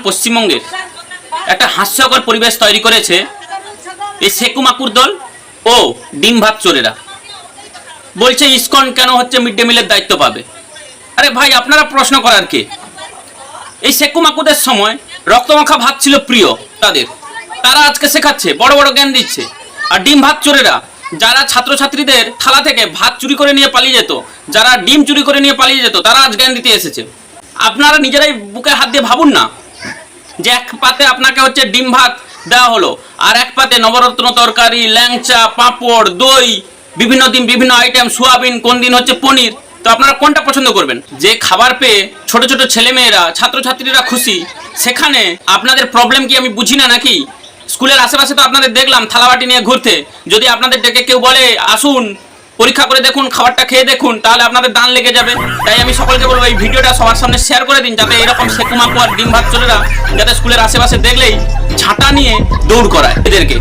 পশ্চিমবঙ্গের একটা হাস্যকর পরিবেশ তৈরি করেছে এই সেকু মাকুর দল ও ডিম ভাত চোরেরা। বলছে ইসকন কেন হচ্ছে মিড ডে মিলের দায়িত্ব পাবে। আরে ভাই, আপনারা প্রশ্ন করার কে? এই সেকু মাকুদের সময় রক্তমাখা ভাত ছিল প্রিয় তাদের, তারা আজকে শেখাচ্ছে, বড় বড় জ্ঞান দিচ্ছে। আর ডিম ভাত চোরেরা যারা ছাত্রছাত্রীদের থালা থেকে ভাত চুরি করে নিয়ে পালিয়ে যেত, যারা ডিম চুরি করে নিয়ে পালিয়ে যেত, তারা আজ জ্ঞান দিতে এসেছে। আপনারা নিজেরাই বুকে হাত দিয়ে ভাবুন না যে এক পাতে আপনাকে হচ্ছে ডিম ভাত দেওয়া হলো, আর এক পাতে নবরত্ন তরকারি, ল্যাংচা, পাঁপড়, দই, বিভিন্ন দিন বিভিন্ন আইটেম, সোয়াবিন, কোন দিন হচ্ছে পনির। তো আপনারা কোনটা পছন্দ করবেন? যে খাবার পেয়ে ছোট ছোট ছেলেমেয়েরা, ছাত্রছাত্রীরা খুশি, সেখানে আপনাদের প্রবলেম কি আমি বুঝি না নাকি? স্কুলের আশেপাশে তো আপনাদের দেখলাম থালাবাটি নিয়ে ঘুরতে। যদি আপনাদের ডেকে কেউ বলে আসুন পরীক্ষা করে দেখুন, খাবারটা খেয়ে দেখুন, তাহলে আপনাদের দান লেগে যাবে। তাই আমি সকলকে বলবো এই ভিডিওটা সবার সামনে শেয়ার করে দিন, যাতে এরকম সেকু মাকু আর ডিম ভাত চোরেরা যাতে স্কুলের আশেপাশে দেখলেই ঝাঁটা নিয়ে দৌড় করায় এদেরকে।